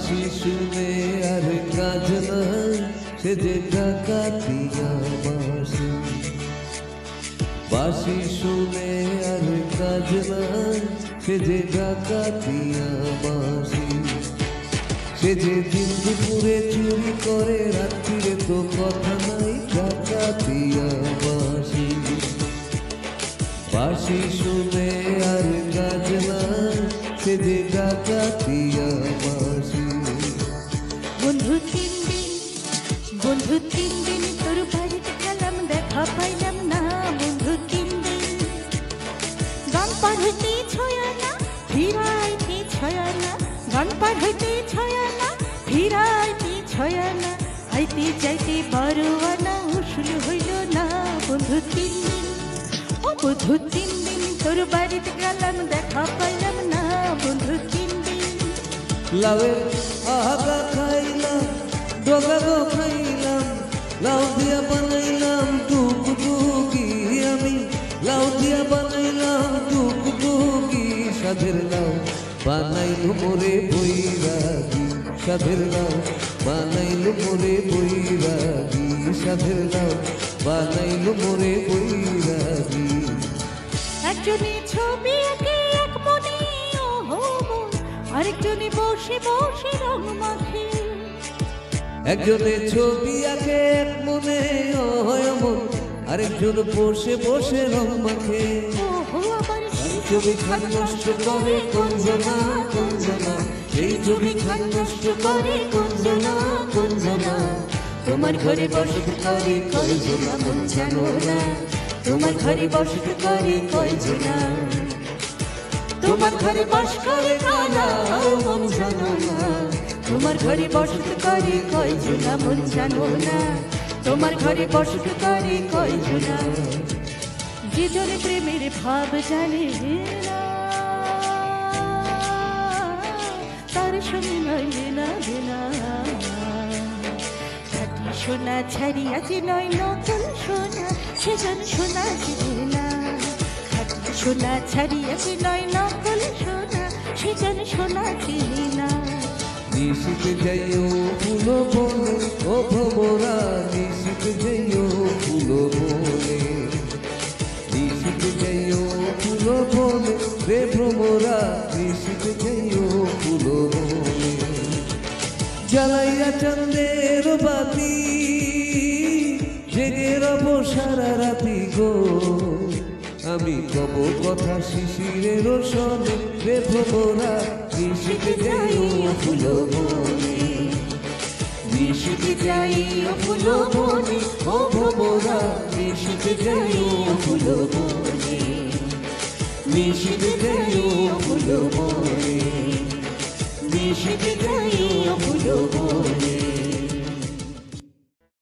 বাঁশি শুনে আর কাজ নাই, সে যে ডাকাতিয়া বাঁশি। বাঁশি শুনে আর কাজ নাই, সে যে ডাকাতিয়া বাঁশি। সে যে দিন দুপুরে চুরি করে, রাত্রিরে তো কথা নাই, ডাকাতিয়া বাঁশি। বাঁশি শুনে আর কাজ নাই, সে যে ডাকাতিয়া বাঁশি। বন্ধু তিন দিন তোর বাড়িতে গেলাম, দেখা পাইলাম না। বন্ধু 3 দিন গান পার হইতে ছয়া না, ফিরাইতে ছয়া না। গান পার হইতে ছয়া না, ফিরাইতে ছয়া না। আইতে যাইতে 12 আনা, উসুল হইল না। বন্ধু 3 দিন, ও বন্ধু 3 দিন তোর বাড়িতে গেলাম, দেখা পাইলাম না। বন্ধু 3 দিন লাউয়ের আগা খাইলাম, ডগা গো খাইলাম, লাউ দিয়া বানাইলাম টুকটুকি আমি। লাউ দিয়া বানাইলাম টুকটুকি, সাধের লাউ বানাইল মোরে বৈরাগী। সাধের লাউ বানাইল মোরে বৈরাগী, সাধের লাউ বানাইল মোরে বৈরাগী। একজনে ছবি আঁকে এক মনে, ও মন, আরেকজনে বসে বসে রং মাখে। একজনে ছবি আঁকে এক মনে, ও মন, আরেকজন বসে বসে রং মাখে। ছবি খান নষ্ট করে কঞ্জনা কঞ্জনা, সেই ছবি খান নষ্ট করে কঞ্জনা কঞ্জনা। তোমার ঘরে বসত করে কয়জনা মন জানো না। তোমার ঘরে বসত করে কয়জনা, তোমার ঘরে বাস করে কারা মন জানো না। তোমার ঘরে বসত করে কয়জনা মন জানো না। তোমার ঘরে বসত করে কয়জনা। যে জনে প্রেমের ভাব জানে না, তার সঙ্গে নয় লেনা দেনা। খাঁটি সোনা ছাড়িয়া যে নয় নকল সোনা, সেজন সোনা চিনে না। খাঁটি সোনা ছাড়িয়া যে নয় নকল সোনা, সেজন সোনা চিনে না। নিশিতে যাইও ফুলো বনে, ও ভ্রমরা নিশিতে যাইও ফুলো বনে। নিশিতে যাইও ফুলো বনে, রে ভ্রমরা নিশিতে যাইও ফুলো বনে। জ্বালাইয়া চাঁদের বাতি, জেগে রব সারা রাতি গো। আমি কব কথা শিশিরের সনে, রে ভ্রমরা নিশিতে যাইও ফুলো বনে। নিশিতে যাইও ফুলো বনে, ও ভ্রমরা নিশিতে যাইও ফুলো বনে। নিশিতে যাইও ফুলো বনে, নিশিতে যাইও ফুলো বনে।